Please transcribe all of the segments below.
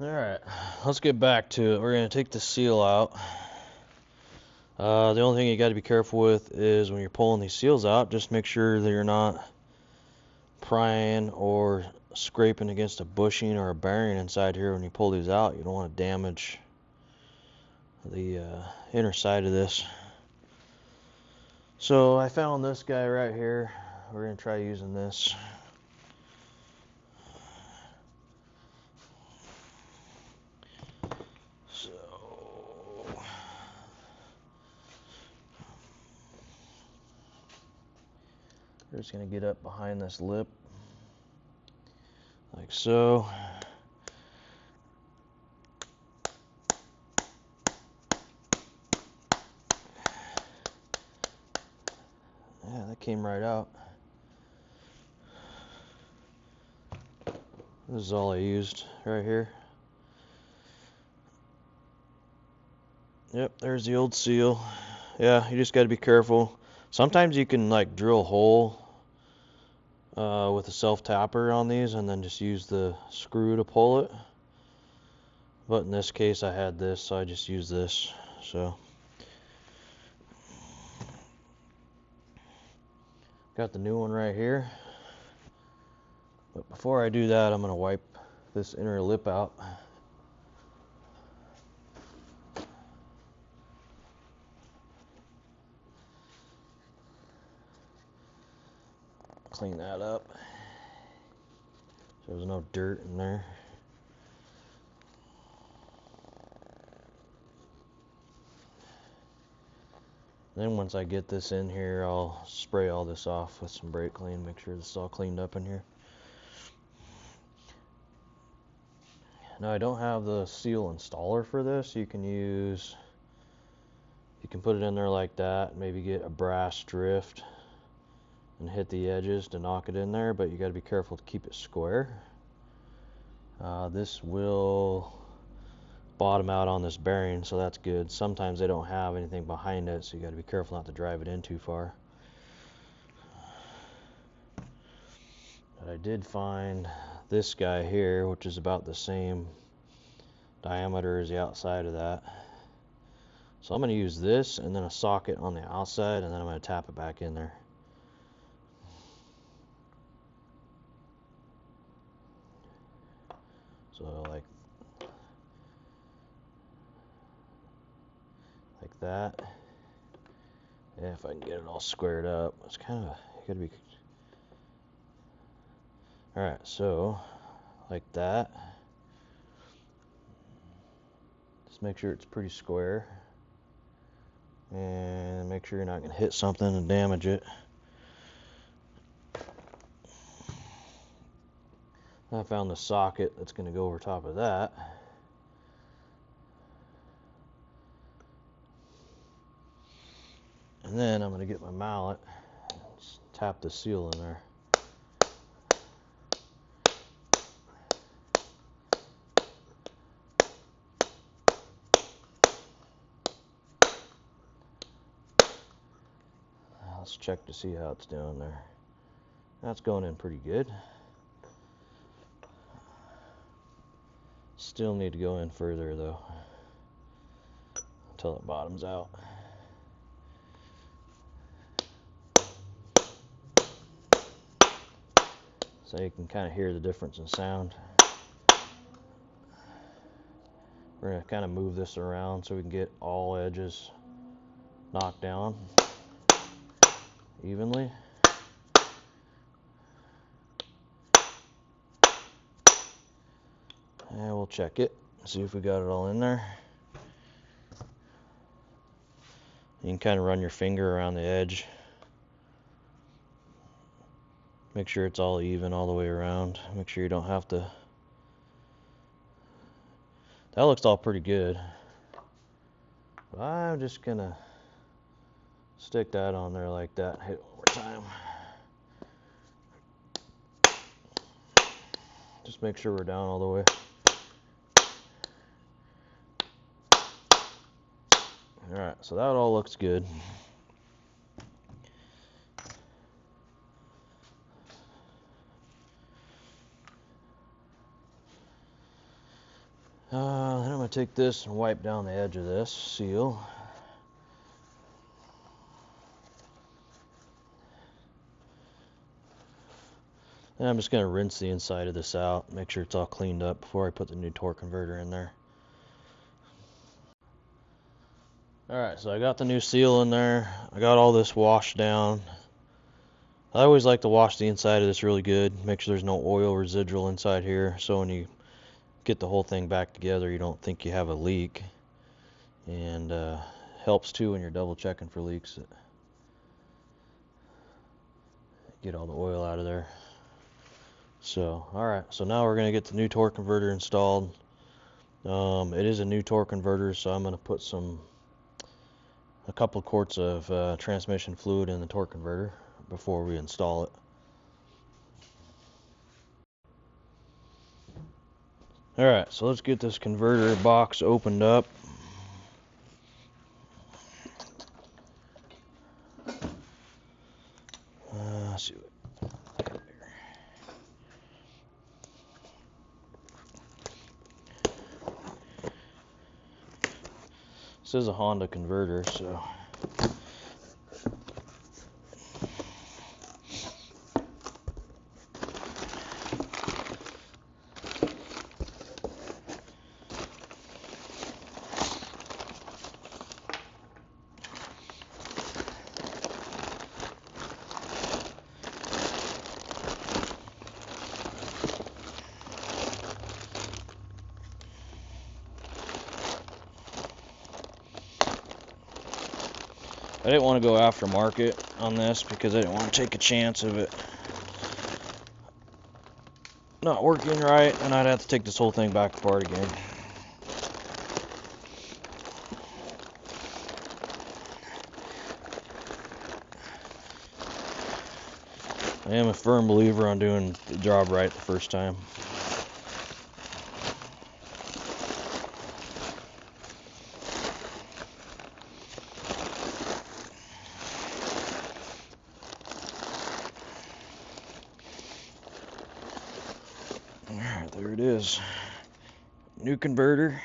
Alright, let's get back to it. We're going to take the seal out. The only thing you got to be careful with is when you're pulling these seals out, just make sure that you're not prying or scraping against a bushing or a bearing inside here when you pull these out. You don't want to damage the inner side of this. So I found this guy right here. We're going to try using this. So we're just going to get up behind this lip like so. Yeah, that came right out. This is all I used right here. Yep, there's the old seal. Yeah, you just got to be careful. Sometimes you can like drill a hole with a self-tapper on these and then just use the screw to pull it. But in this case I had this, so I just used this. So got the new one right here. But before I do that, I'm going to wipe this inner lip out. Clean that up so there's no dirt in there. Then once I get this in here, I'll spray all this off with some brake clean, make sure this is all cleaned up in here. Now I don't have the seal installer for this. You can put it in there like that, maybe get a brass drift and hit the edges to knock it in there, but you got to be careful to keep it square. This will bottom out on this bearing, so that's good. Sometimes they don't have anything behind it, so you got to be careful not to drive it in too far. But I did find this guy here, which is about the same diameter as the outside of that. So I'm going to use this and then a socket on the outside, and then I'm going to tap it back in there. So like that. Yeah, if I can get it all squared up. It's kind of, you gotta be. Alright, so like that. Just make sure it's pretty square. And make sure you're not going to hit something and damage it. I found the socket that's going to go over top of that. And then I'm going to get my mallet and tap the seal in there. Let's check to see how it's doing there. That's going in pretty good. Still need to go in further though, until it bottoms out. So you can kind of hear the difference in sound. We're going to kind of move this around so we can get all edges knocked down evenly. And we'll check it, see if we got it all in there. You can kind of run your finger around the edge. Make sure it's all even all the way around. Make sure you don't have to. That looks all pretty good. But I'm just gonna stick that on there like that. Hit it one more time. Just make sure we're down all the way. Alright, so that all looks good. Then I'm going to take this and wipe down the edge of this seal. And I'm just going to rinse the inside of this out, make sure it's all cleaned up before I put the new torque converter in there. Alright, so I got the new seal in there. I got all this washed down. I always like to wash the inside of this really good, make sure there's no oil residual inside here, so when you get the whole thing back together you don't think you have a leak. And helps too when you're double checking for leaks. Get all the oil out of there. So, alright, so now we're going to get the new torque converter installed. It is a new torque converter, so I'm going to put a couple of quarts of transmission fluid in the torque converter before we install it. Alright, so let's get this converter box opened up. Let's see what we got here. This is a Honda converter, so I didn't want to go aftermarket on this because I didn't want to take a chance of it not working right, and I'd have to take this whole thing back apart again. I am a firm believer on doing the job right the first time. Alright, there it is. New converter.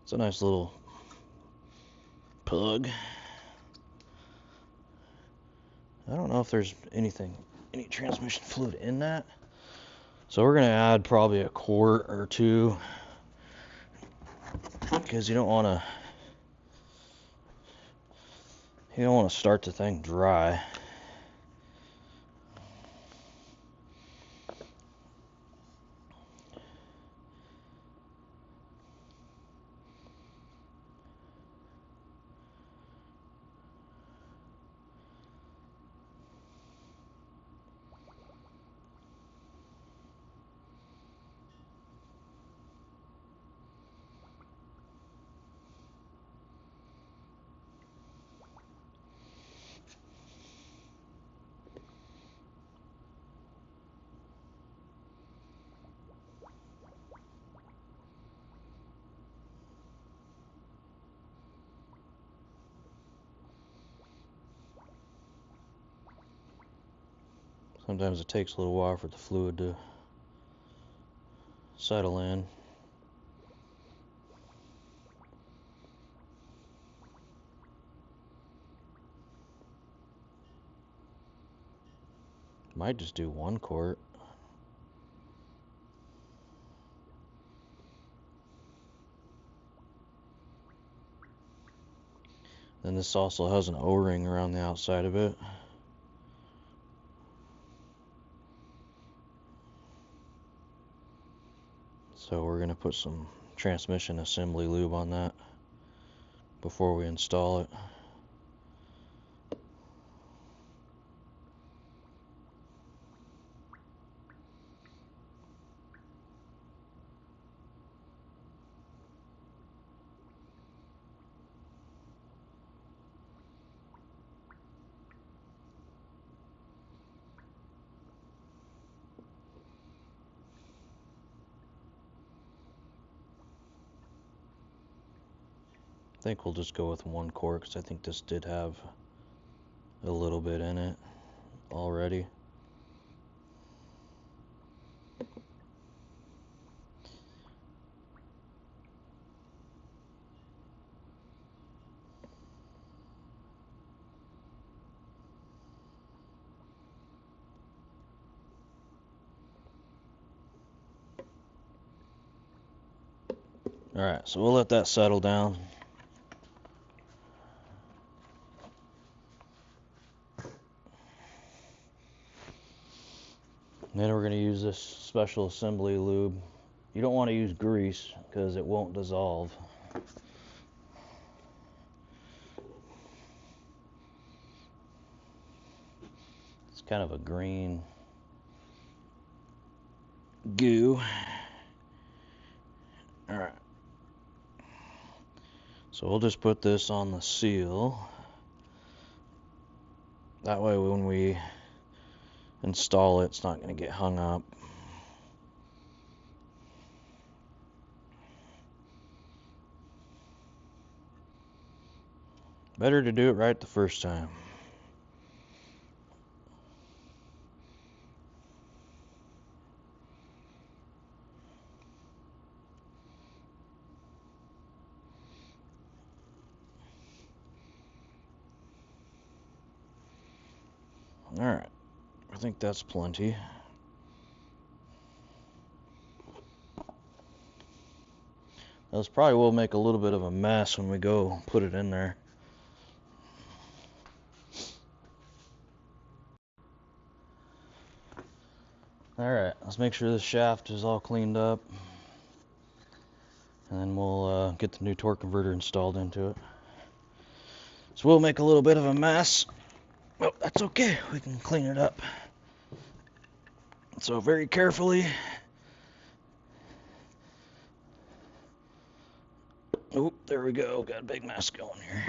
It's a nice little plug. I don't know if there's any transmission fluid in that. So we're going to add probably a quart or two, because you don't want to start the thing dry. Sometimes it takes a little while for the fluid to settle in. Might just do 1 quart. Then this also has an O-ring around the outside of it. So we're going to put some transmission assembly lube on that before we install it. think we'll just go with 1 quart because I think this did have a little bit in it already. Alright, so we'll let that settle down. Then we're going to use this special assembly lube. You don't want to use grease because it won't dissolve. It's kind of a green goo. Alright. So we'll just put this on the seal. That way when we install it, it's not going to get hung up. Better to do it right the first time. Alright, I think that's plenty. This probably will make a little bit of a mess when we go put it in there. Alright, let's make sure this shaft is all cleaned up. And then we'll get the new torque converter installed into it. So we'll make a little bit of a mess. Oh, that's okay. We can clean it up. So very carefully. Oh, there we go. Got a big mess going here.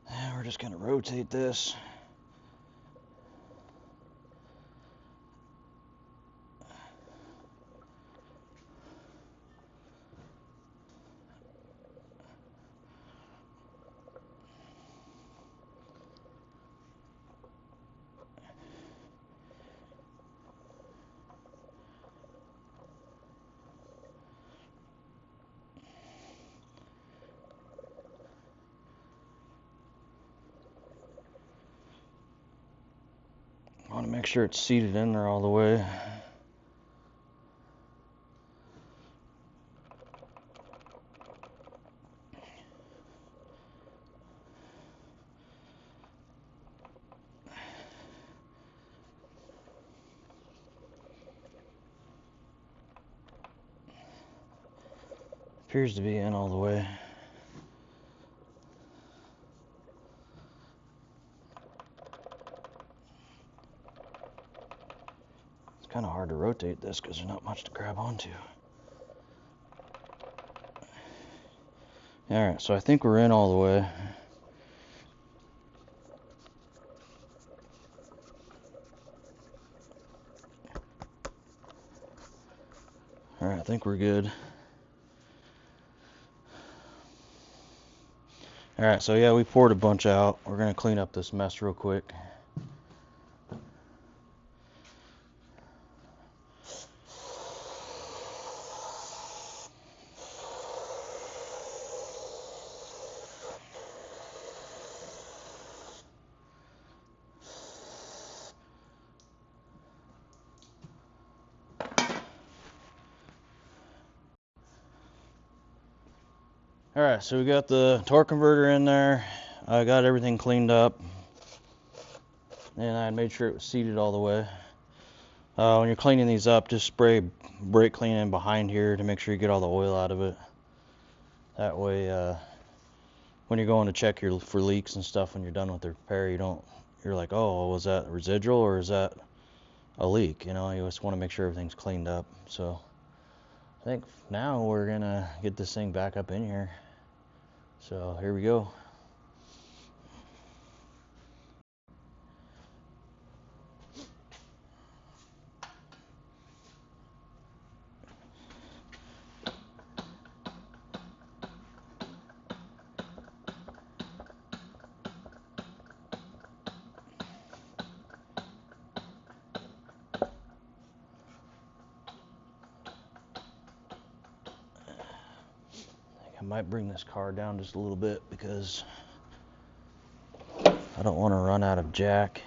And we're just going to rotate this. I want to make sure it's seated in there all the way. Appears to be in all the way. It's kind of hard to rotate this because there's not much to grab onto. Alright, so I think we're in all the way. Alright, I think we're good. Alright, so yeah, we poured a bunch out. We're going to clean up this mess real quick. Alright, so we got the torque converter in there. I got everything cleaned up. And I made sure it was seated all the way. When you're cleaning these up, just spray brake clean in behind here to make sure you get all the oil out of it. That way, when you're going to check for leaks and stuff when you're done with the repair, you're like, oh, was that residual or is that a leak? You know, you just want to make sure everything's cleaned up. So I think now we're gonna get this thing back up in here. So here we go. might bring this car down just a little bit because I don't want to run out of jack.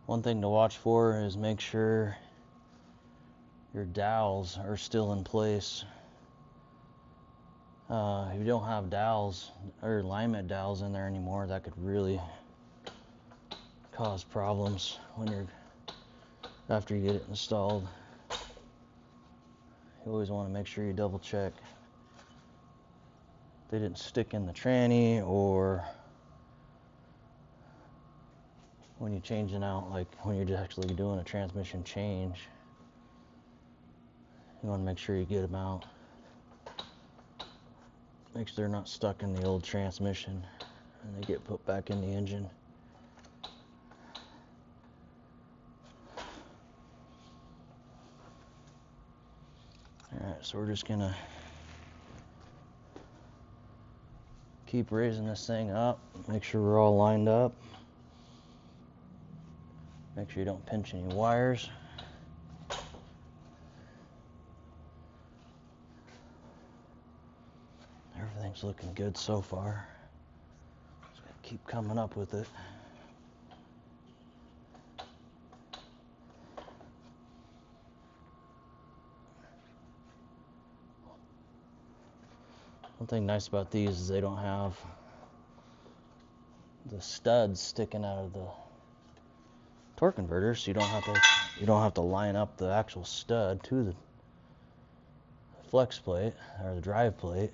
One thing to watch for is make sure your dowels are still in place. If you don't have dowels or alignment dowels in there anymore, that could really cause problems after you get it installed. You always want to make sure you double check they didn't stick in the tranny, or when you're changing out, like when you're actually doing a transmission change, you want to make sure you get them out. Make sure they're not stuck in the old transmission and they get put back in the engine. Alright, so we're just gonna keep raising this thing up, make sure we're all lined up. Make sure you don't pinch any wires. Everything's looking good so far. Just gotta keep coming up with it. One thing nice about these is they don't have the studs sticking out of the torque converter, so you don't have to line up the actual stud to the flex plate or the drive plate.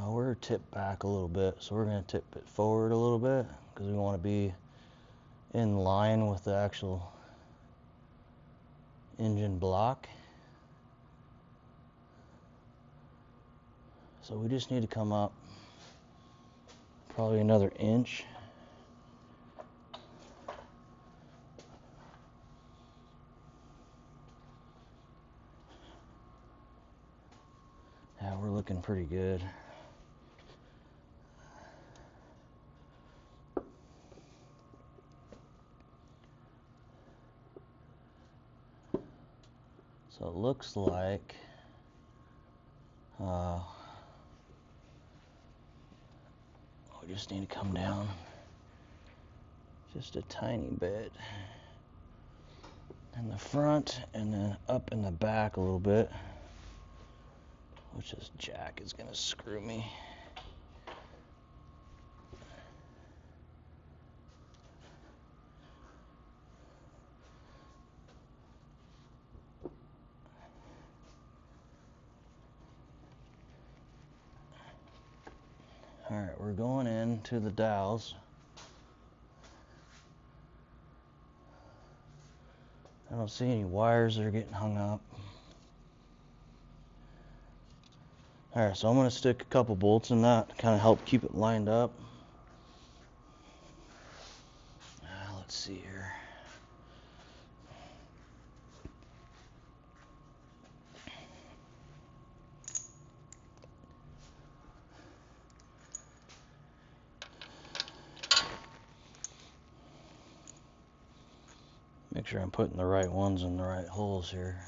We're tipped back a little bit, so we're going to tip it forward a little bit because we want to be in line with the actual engine block. So we just need to come up probably another inch. Yeah, we're looking pretty good. So it looks like we just need to come down just a tiny bit in the front and then up in the back a little bit, which this jack is going to screw me. Alright, we're going into the dowels. I don't see any wires that are getting hung up. Alright, so I'm going to stick a couple bolts in that to kind of help keep it lined up. Let's see here. Make sure I'm putting the right ones in the right holes here.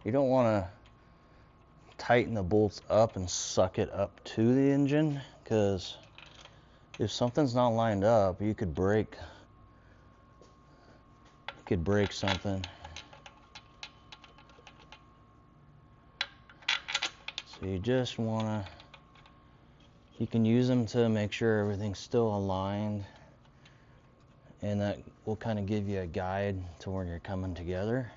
You don't want to tighten the bolts up and suck it up to the engine, because if something's not lined up, you could break something. So you just you can use them to make sure everything's still aligned, and that will kind of give you a guide to where you're coming together.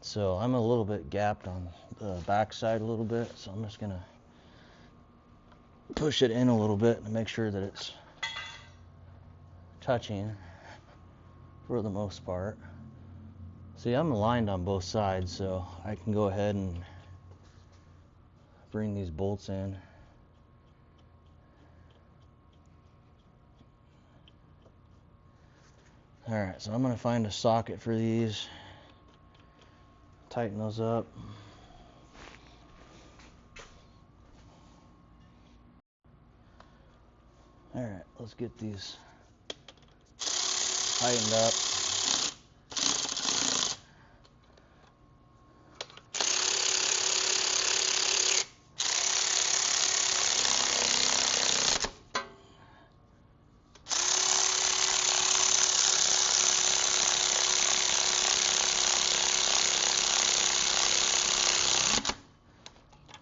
So I'm a little bit gapped on the back side a little bit, so I'm just gonna push it in a little bit to make sure that it's touching for the most part. See, I'm aligned on both sides, so I can go ahead and bring these bolts in. Alright, so I'm going to find a socket for these, tighten those up. Alright, let's get these tightened up.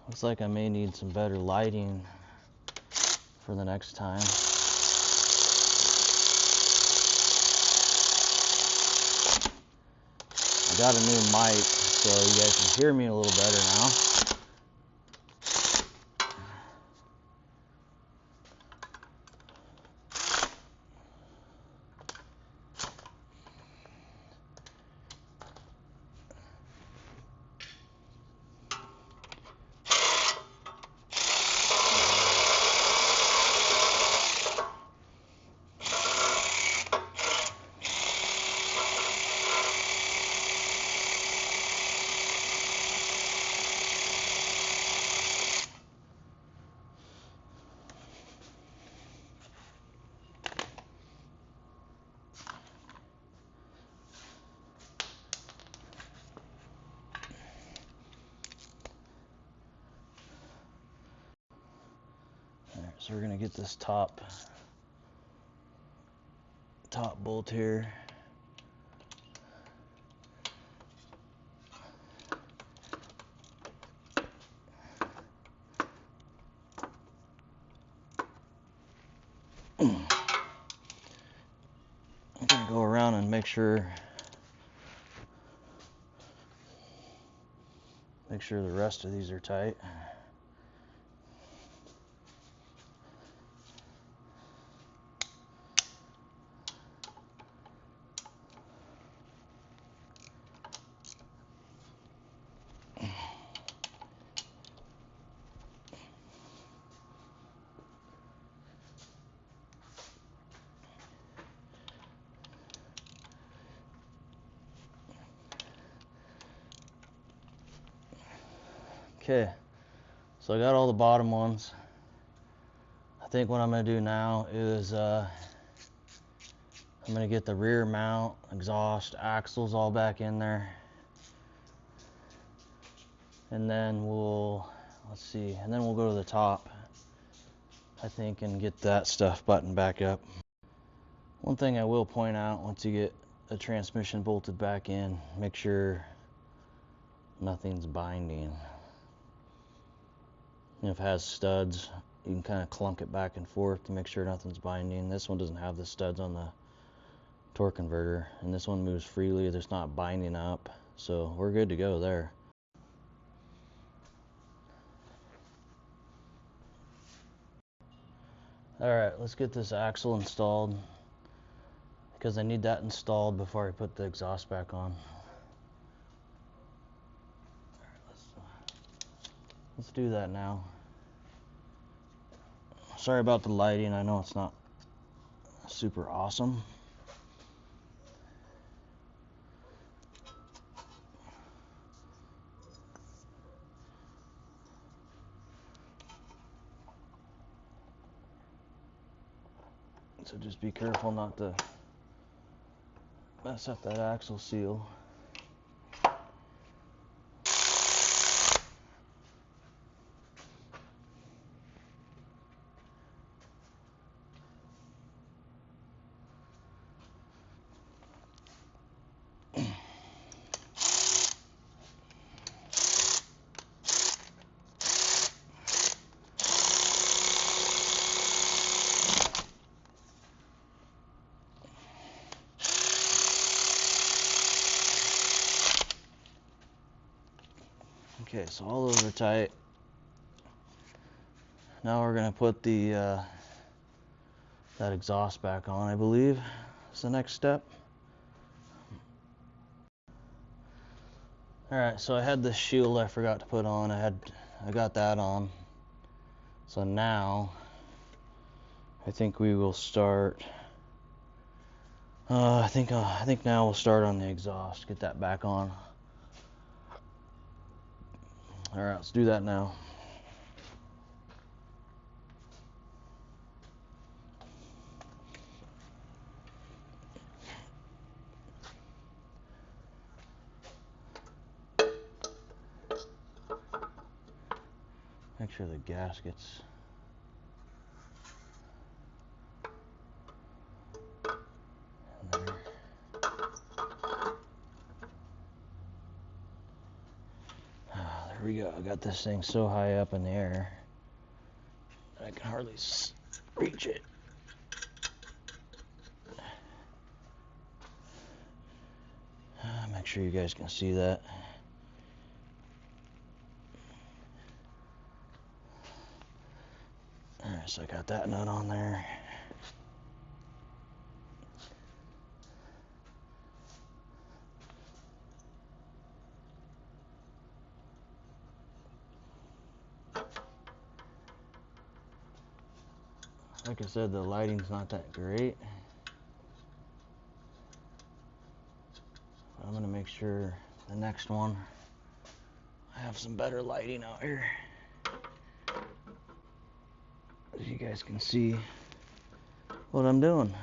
Looks like I may need some better lighting for the next time. I got a new mic, so you guys can hear me a little better now. So we're gonna get this top bolt here. I'm gonna go around and make sure the rest of these are tight. Okay, so I got all the bottom ones. I think what I'm going to do now is I'm going to get the rear mount, exhaust, axles all back in there. And then we'll go to the top, I think, and get that stuff buttoned back up. One thing I will point out, once you get the transmission bolted back in, make sure nothing's binding. If it has studs, you can kind of clunk it back and forth to make sure nothing's binding. This one doesn't have the studs on the torque converter, and this one moves freely. There's not binding up, so we're good to go there. Alright, let's get this axle installed, because I need that installed before I put the exhaust back on. Let's do that now. Sorry about the lighting, I know it's not super awesome. So just be careful not to mess up that axle seal. Okay, so all those are tight. Now we're gonna put the that exhaust back on, I believe. Is the next step. Alright, so I had this shield I forgot to put on. I got that on. So now I think we will start. I think now we'll start on the exhaust. Get that back on. Alright, let's do that now. Make sure the gaskets. In there. There we go. I got this thing so high up in the air that I can hardly reach it. Make sure you guys can see that. Alright, so I got that nut on there. Like I said, the lighting's not that great. I'm gonna make sure the next one I have some better lighting out here, as you guys can see what I'm doing.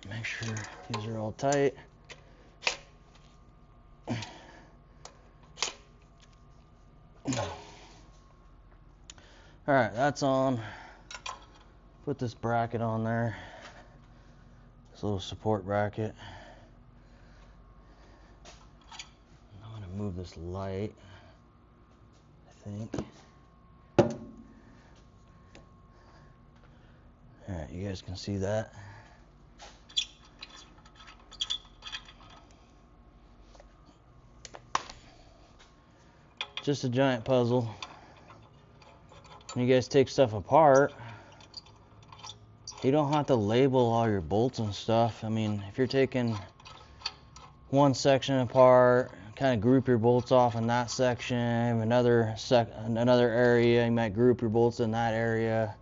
Make sure these are all tight. Alright, that's on. Put this bracket on there. This little support bracket. I'm going to move this light, I think. Alright, you guys can see that. Just a giant puzzle. When you guys take stuff apart, you don't have to label all your bolts and stuff. I mean, if you're taking one section apart, kind of group your bolts off in that section, another area, you might group your bolts in that area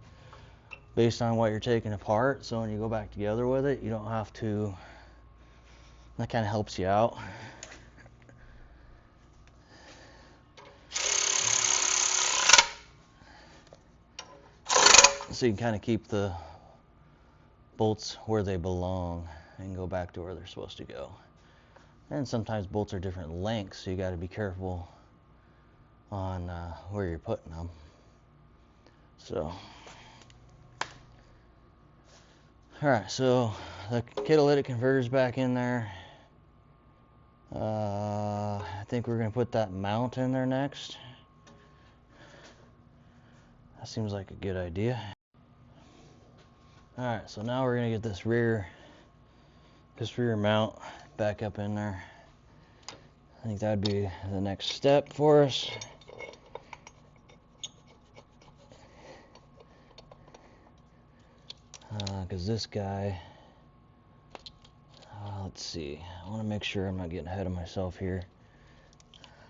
based on what you're taking apart. So when you go back together with it, you don't have to. That kind of helps you out. So you can kind of keep the bolts where they belong and go back to where they're supposed to go. And sometimes bolts are different lengths, so you got to be careful on where you're putting them. So, alright, so the catalytic converter's back in there. I think we're going to put that mount in there next. That seems like a good idea. Alright, so now we're going to get this rear mount back up in there. I think that would be the next step for us. Because this guy, let's see, I want to make sure I'm not getting ahead of myself here.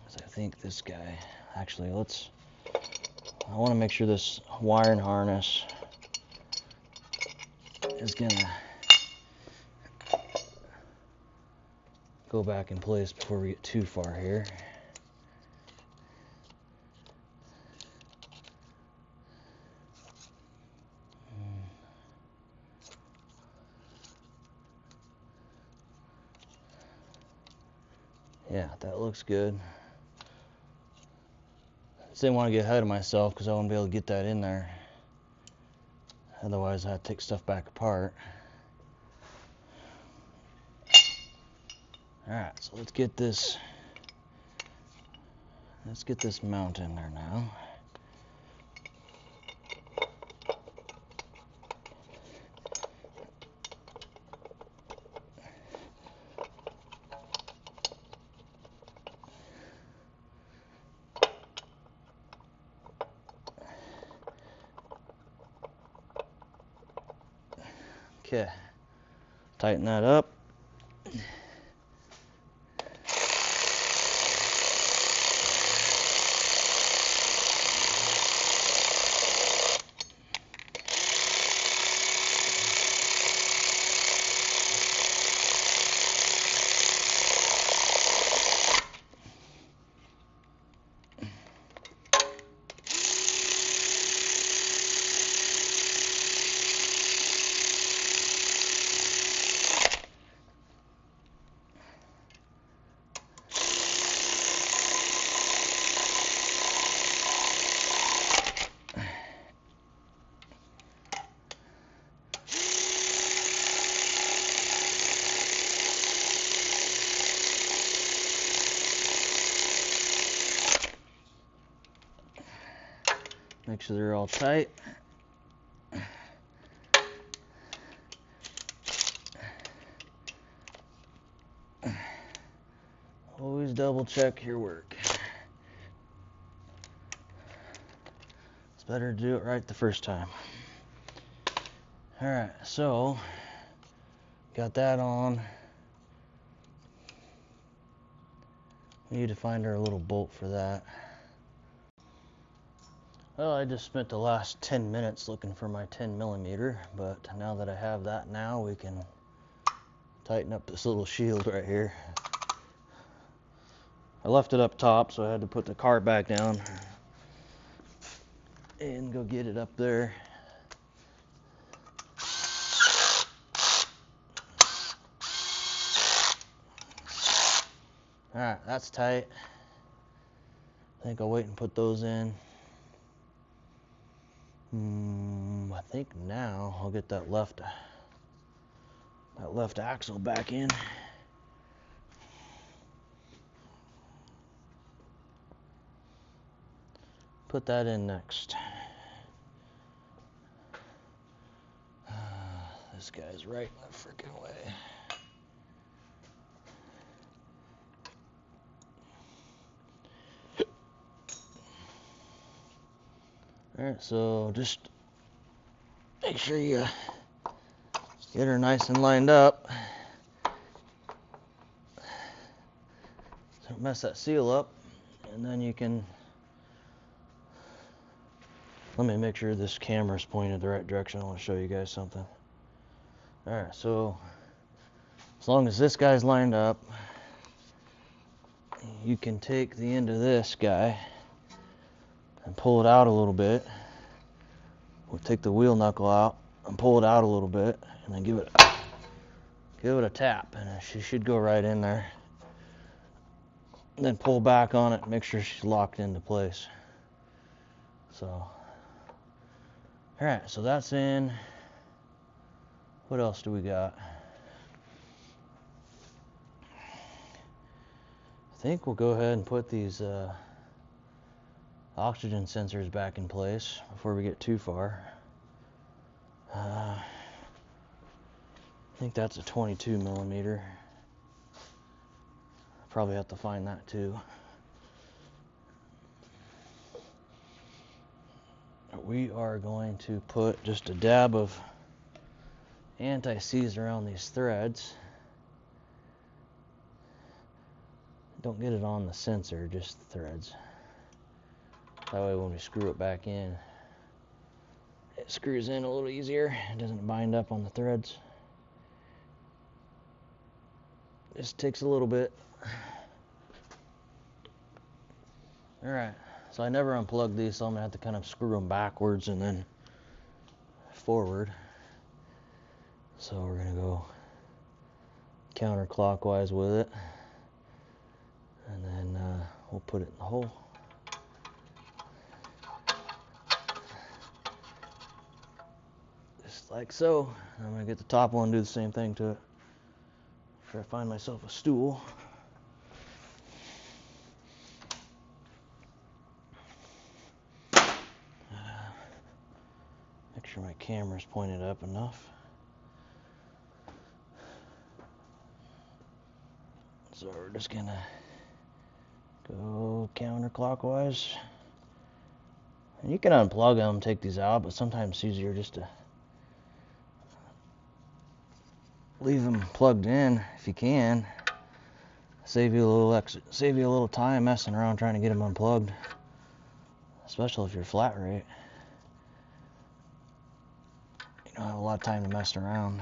Because I think this guy, actually, I want to make sure this wiring harness is going to go back in place before we get too far here. Yeah, that looks good. didn't want to get ahead of myself because I wouldn't be able to get that in there. Otherwise, I'd take stuff back apart. Alright, so let's get this mount in there now. Okay, tighten that up. Make sure they're all tight. Always double check your work. It's better to do it right the first time. Alright, so got that on. We need to find our little bolt for that. Well, I just spent the last 10 minutes looking for my 10mm, but now that I have that now, we can tighten up this little shield right here. I left it up top, so I had to put the car back down and go get it up there. Alright, that's tight. I think I'll wait and put those in. I think now I'll get that left axle back in. Put that in next. This guy's right in the freaking way. Alright, so just make sure you get her nice and lined up. Don't mess that seal up, and then you can. Let me make sure this camera's pointed the right direction. I want to show you guys something. Alright, so as long as this guy's lined up, you can take the end of this guy and pull it out a little bit. We'll take the wheel knuckle out and pull it out a little bit, and then give it a tap, and she should go right in there. And then pull back on it and make sure she's locked into place. So, alright, so that's in. What else do we got? I think we'll go ahead and put these oxygen sensors back in place before we get too far. I think that's a 22mm. Probably have to find that too. We are going to put just a dab of anti-seize around these threads. Don't get it on the sensor, just the threads. That way when we screw it back in, it screws in a little easier. It doesn't bind up on the threads. Just takes a little bit. Alright, so I never unplugged these, so I'm going to have to kind of screw them backwards and then forward. So we're going to go counterclockwise with it. And then we'll put it in the hole. Just like so. I'm gonna get the top one and do the same thing to it. Try to find myself a stool. Make sure my camera's pointed up enough. So we're just gonna go counterclockwise. And you can unplug them, take these out, but sometimes it's easier just to leave them plugged in if you can. Save you a little time messing around trying to get them unplugged, especially if you're flat rate. You don't have a lot of time to mess around.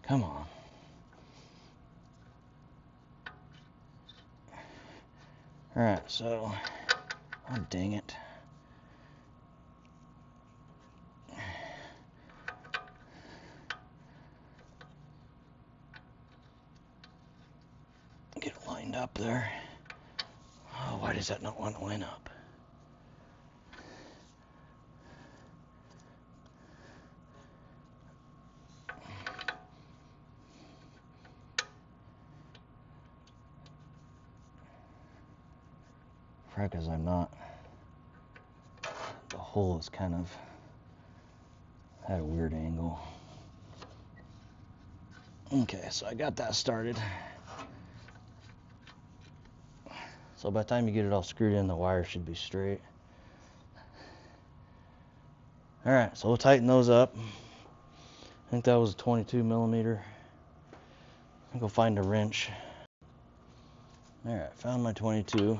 Come on. Alright, so, oh dang it. Get it lined up there. Oh, why does that not want to line up? Because I'm not. The hole is kind of at a weird angle. Okay, so I got that started. So by the time you get it all screwed in, the wire should be straight. Alright, so we'll tighten those up. I think that was a 22 millimeter. I'll go find a wrench. Alright, found my 22.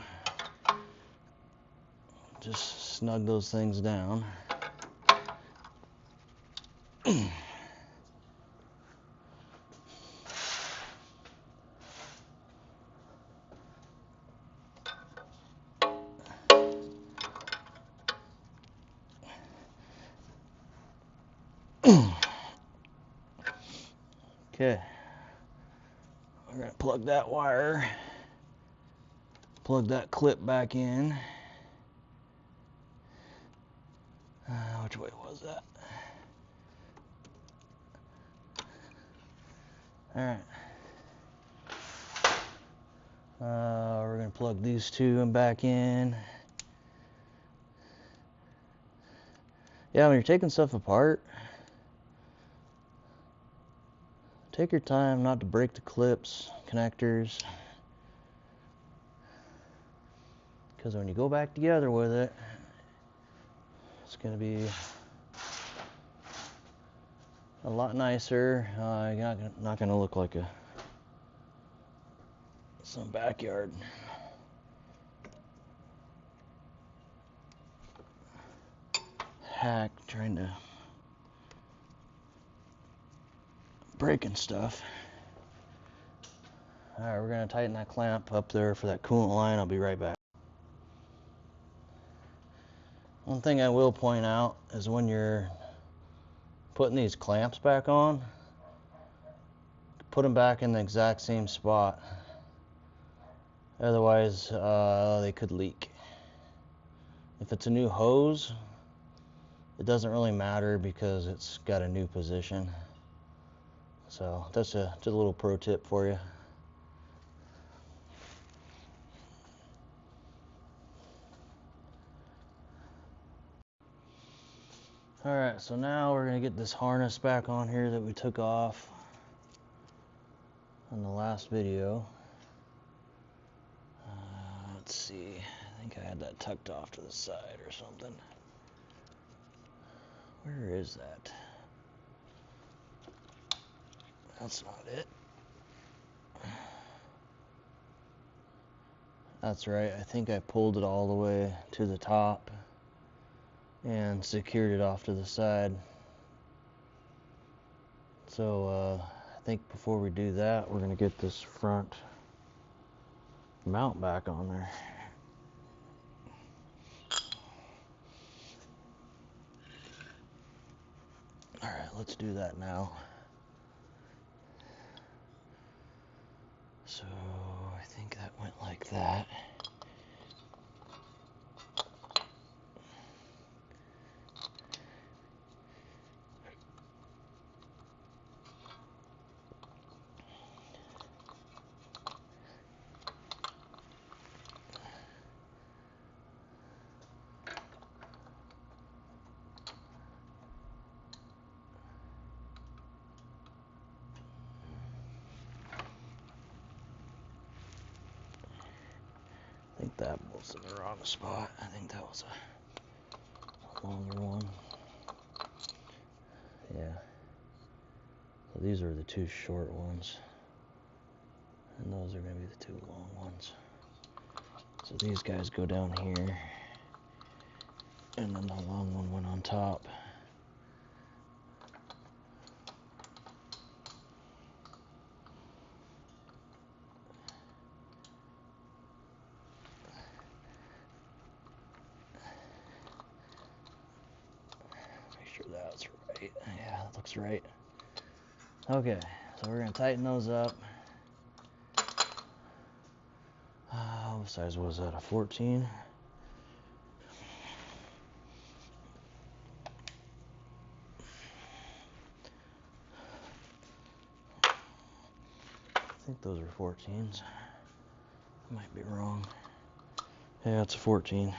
Just snug those things down. Okay, we're gonna plug that wire, plug that clip back in. Which way was that? Alright. We're gonna plug these two back in. Yeah, when you're taking stuff apart, take your time not to break the clips, connectors, because when you go back together with it, it's going to be a lot nicer. You're not going to look like some backyard. Hack trying to breaking stuff. Alright, we're going to tighten that clamp up there for that coolant line. I'll be right back. One thing I will point out is when you're putting these clamps back on, put them back in the exact same spot. Otherwise, they could leak. If it's a new hose, it doesn't really matter because it's got a new position. So that's just a little pro tip for you. Alright, so now we're going to get this harness back on here that we took off on the last video. Let's see, I think I had that tucked off to the side or something. Where is that? That's not it. That's right, I think I pulled it all the way to the top and secured it off to the side. So I think before we do that, we're going to get this front mount back on there. Alright, let's do that now. So I think that went like that. think that was in the wrong spot. I think that was a longer one. Yeah. So these are the two short ones. And those are going to be the two long ones. So these guys go down here. And then the long one went on top. Make sure that's right. Yeah, that looks right. Okay, so we're going to tighten those up. What size was that? A 14? I think those are 14s. I might be wrong. Yeah, it's a 14.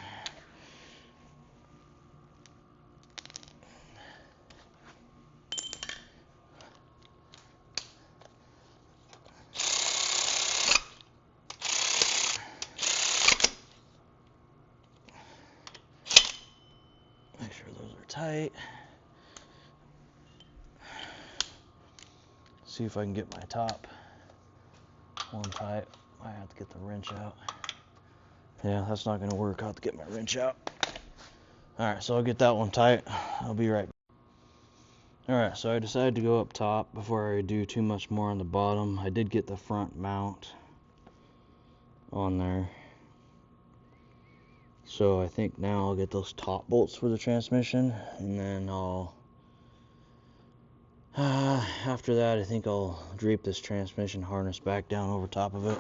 Make sure those are tight. See if I can get my top one tight. I have to get the wrench out. Yeah, that's not going to work. I'll have to get my wrench out. Alright, so I'll get that one tight. I'll be right back. Alright, so I decided to go up top before I do too much more on the bottom. I did get the front mount on there. So I think now I'll get those top bolts for the transmission, and then I'll after that I think I'll drape this transmission harness back down over top of it.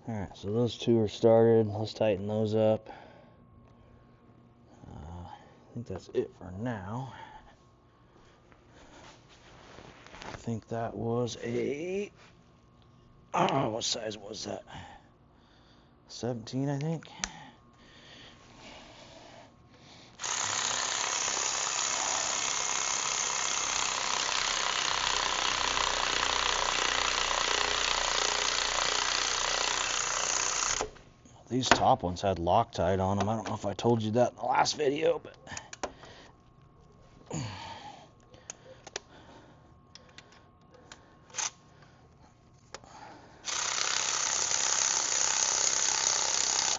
Alright, so those two are started. Let's tighten those up. I think that's it for now. I think that was a... what size was that? 17, I think. These top ones had Loctite on them. I don't know if I told you that in the last video, but I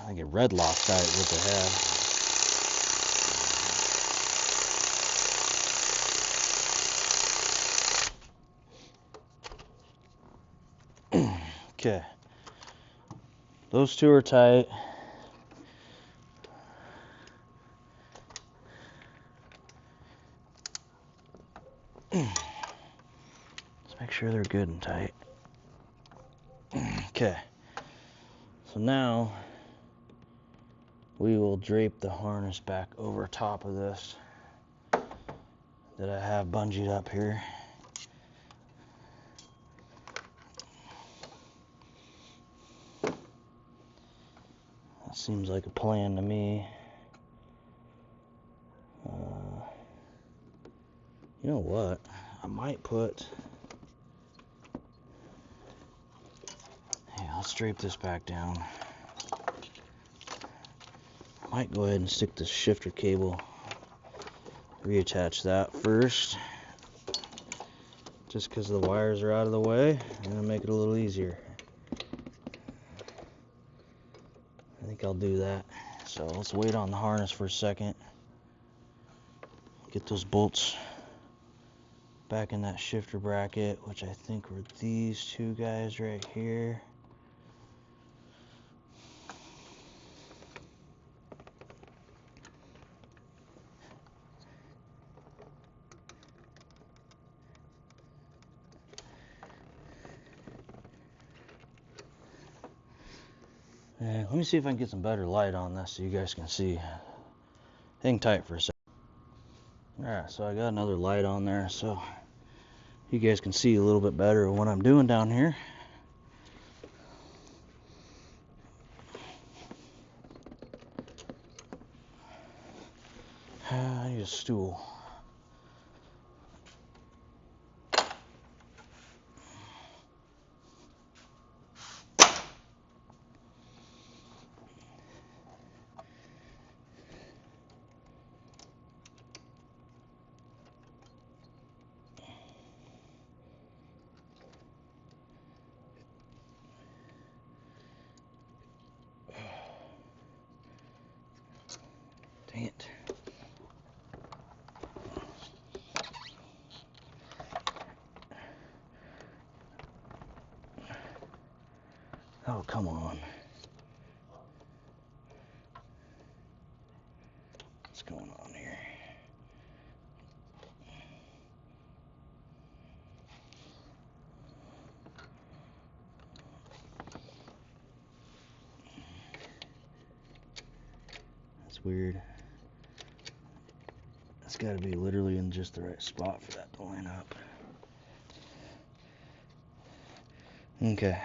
think it read Loctite what they had. Okay. Those two are tight. Let's make sure they're good and tight. Okay. So now we will drape the harness back over top of this that I have bungeed up here. That seems like a plan to me. You know what? I might put... Yeah, let's drape this back down. I might go ahead and stick the shifter cable. Reattach that first. Just because the wires are out of the way, and it'll make it a little easier. I think I'll do that. So let's wait on the harness for a second. Get those bolts back in that shifter bracket, which I think were these two guys right here. Let me see if I can get some better light on this so you guys can see. Hang tight for a second. Alright, so I got another light on there so you guys can see a little bit better of what I'm doing down here. I need a stool. Dang it. Oh, come on. What's going on here? That's weird. It's got to be literally in just the right spot for that to line up. Okay.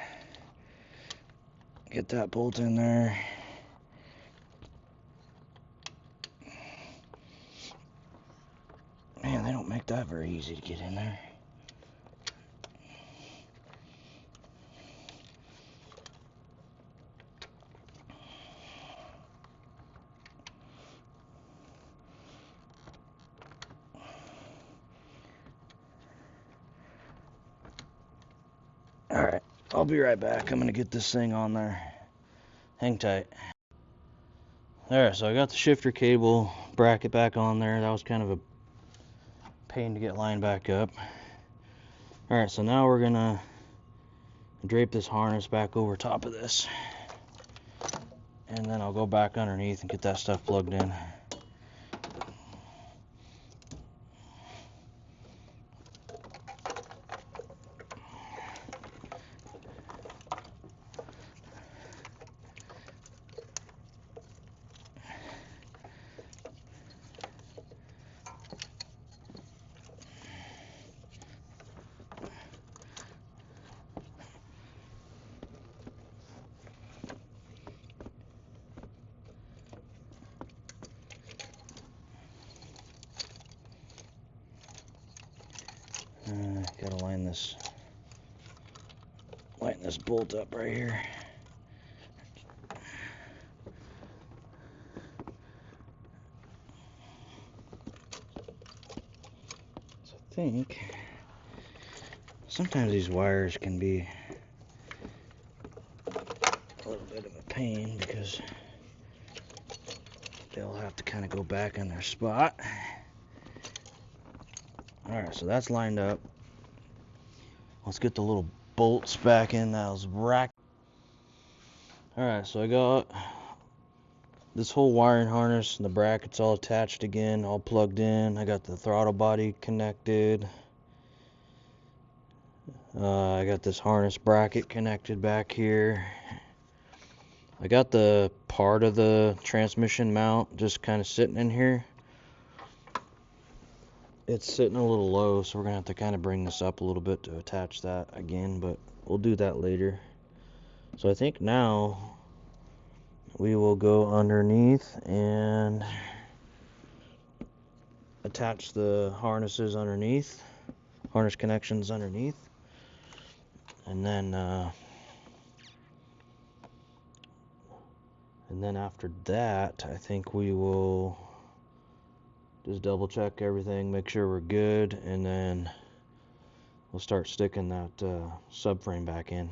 Get that bolt in there. Man, they don't make that very easy to get in there. Alright, I'll be right back. I'm going to get this thing on there. Hang tight. Alright, so I got the shifter cable bracket back on there. That was kind of a pain to get lined back up. Alright, so now we're going to drape this harness back over top of this. And then I'll go back underneath and get that stuff plugged in. Gotta line this bolt up right here. So I think sometimes these wires can be a little bit of a pain because they'll have to kind of go back in their spot. Alright, so that's lined up. Let's get the little bolts back in those rack. Alright, so I got this whole wiring harness and the brackets all attached again, all plugged in. I got the throttle body connected. I got this harness bracket connected back here. I got the part of the transmission mount just kind of sitting in here. It's sitting a little low, so we're gonna have to kind of bring this up a little bit to attach that again, but we'll do that later. So I think now we will go underneath and attach the harnesses underneath, harness connections underneath, and then after that, I think we will just double check everything, make sure we're good, and then we'll start sticking that subframe back in.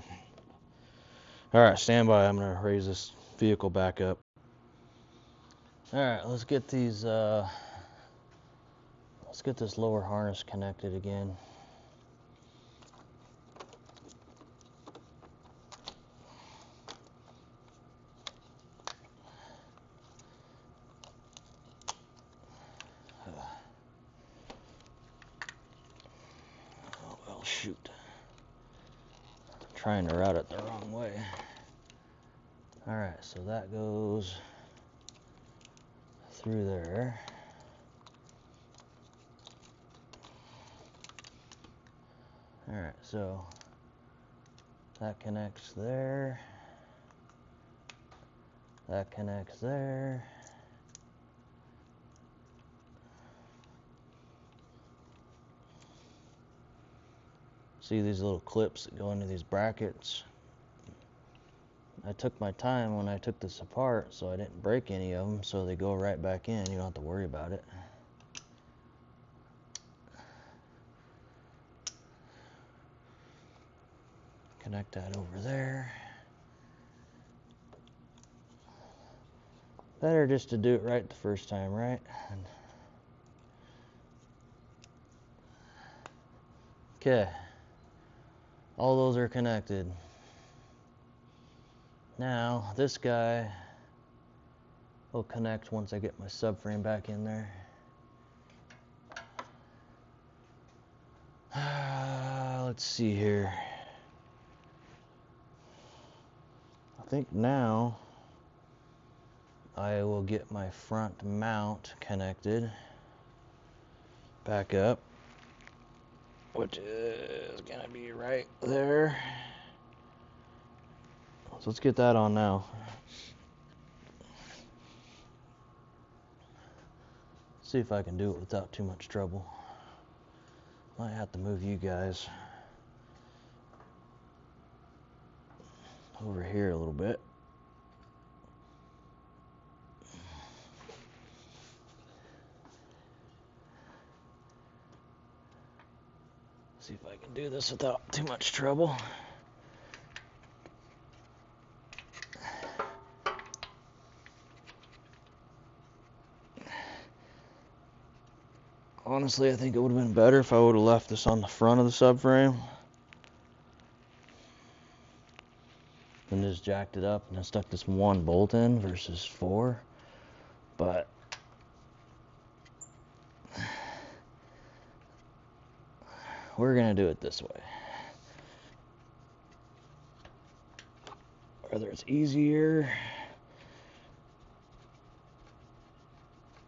Alright, stand by. I'm going to raise this vehicle back up. Alright, let's get these, let's get this lower harness connected again. Oh, well, shoot. I'm trying to route it the wrong way. Alright, so that goes through there. Alright, so that connects there. That connects there. See these little clips that go into these brackets? I took my time when I took this apart, so I didn't break any of them, so they go right back in. You don't have to worry about it. Connect that over there. Better just to do it right the first time, right? Okay. All those are connected. Now, this guy will connect once I get my subframe back in there. Let's see here. I think now I will get my front mount connected back up, which is gonna be right there. So let's get that on now. See if I can do it without too much trouble. Might have to move you guys over here a little bit. See if I can do this without too much trouble. Honestly, I think it would have been better if I would have left this on the front of the subframe and just jacked it up and then stuck this one bolt in versus 4. But we're gonna do it this way. Whether it's easier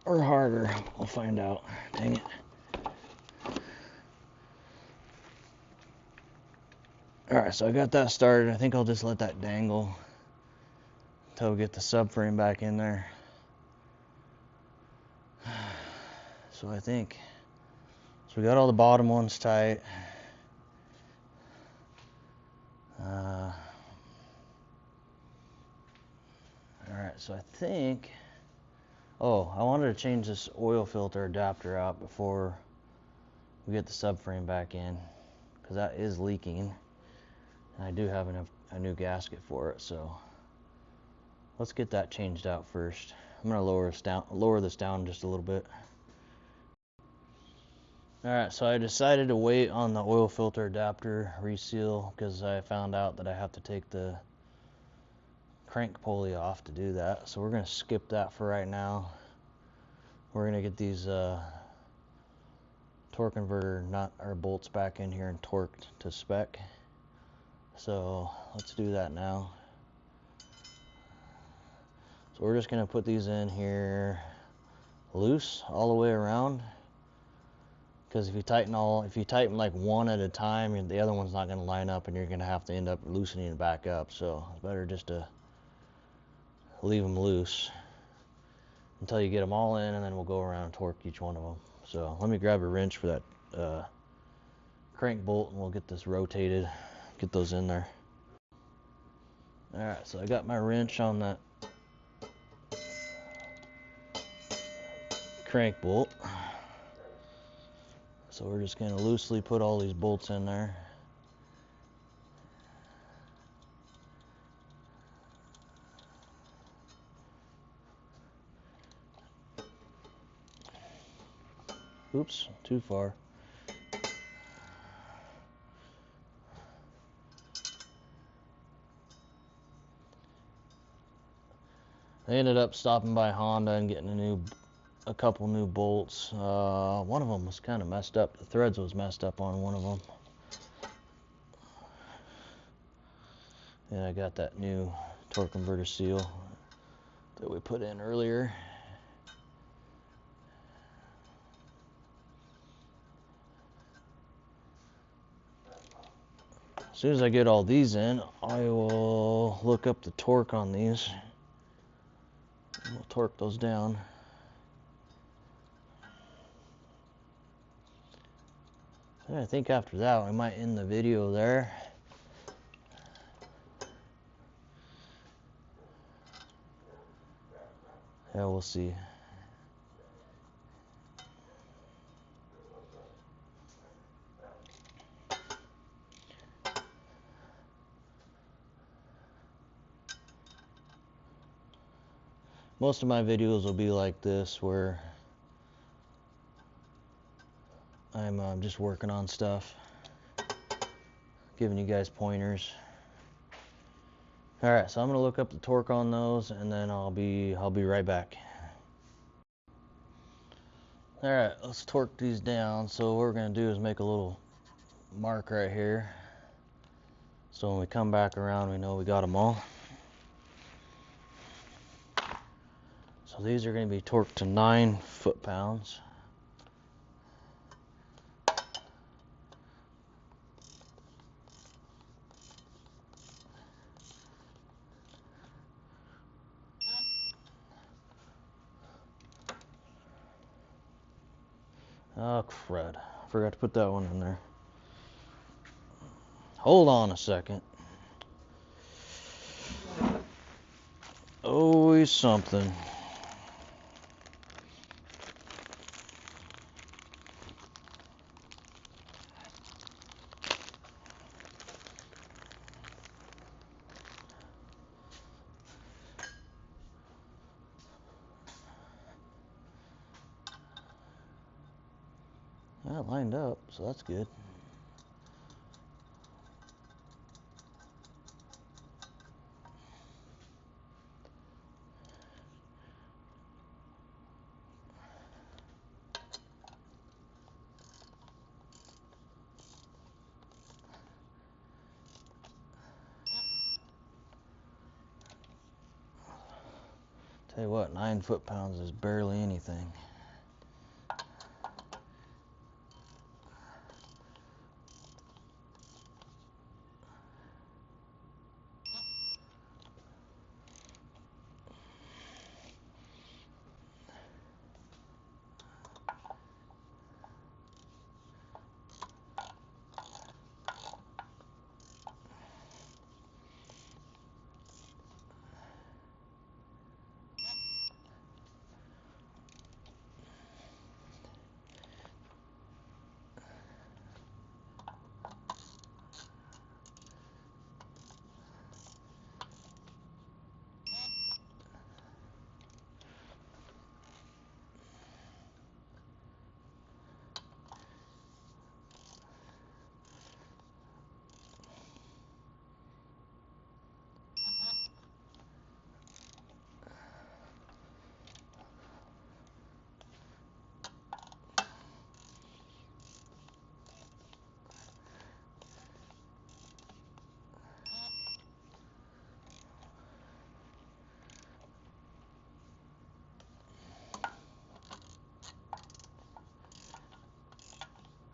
or harder, we'll find out. Dang it. Alright, so I got that started. I think I'll just let that dangle until we get the subframe back in there. So I think, so we got all the bottom ones tight. Alright, so I think, oh, I wanted to change this oil filter adapter out before we get the subframe back in, because that is leaking, and I do have a new gasket for it, so let's get that changed out first. I'm going to lower this down just a little bit. Alright, so I decided to wait on the oil filter adapter reseal because I found out that I have to take the crank pulley off to do that. So we're going to skip that for right now. We're going to get these torque converter bolts back in here and torqued to spec. So let's do that now. So we're just going to put these in here loose all the way around. Because if you tighten like one at a time, the other one's not going to line up, and you're going to have to end up loosening it back up. So it's better just to leave them loose until you get them all in, and then we'll go around and torque each one of them. So let me grab a wrench for that crank bolt, and we'll get this rotated, get those in there. Alright, so I got my wrench on that crank bolt. So we're just going to loosely put all these bolts in there. Oops, too far. I ended up stopping by Honda and getting a couple new bolts. One of them was kind of messed up. The threads was messed up on one of them. And I got that new torque converter seal that we put in earlier. as soon as I get all these in, I will look up the torque on these. We'll torque those down. And I think after that, I might end the video there. Yeah, we'll see. Most of my videos will be like this, where I'm just working on stuff, giving you guys pointers. All right, so I'm gonna look up the torque on those, and then I'll be right back. All right, let's torque these down. So what we're gonna do is make a little mark right here, so when we come back around, we know we got them all. So these are going to be torqued to 9 foot-pounds. Oh crud, I forgot to put that one in there. Hold on a second. Always something. That lined up, so that's good. Tell you what, 9 foot-pounds is barely anything.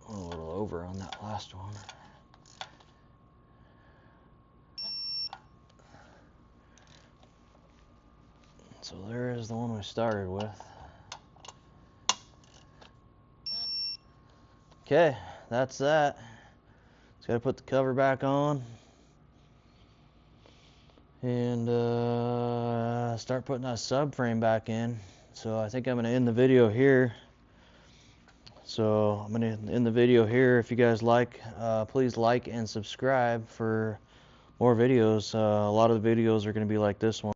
A little over on that last one. So there is the one we started with. Okay, that's that. Just gotta put the cover back on and start putting that subframe back in. So I think I'm gonna end the video here. So I'm gonna end the video here. If you guys like, please like and subscribe for more videos. A lot of the videos are gonna be like this one.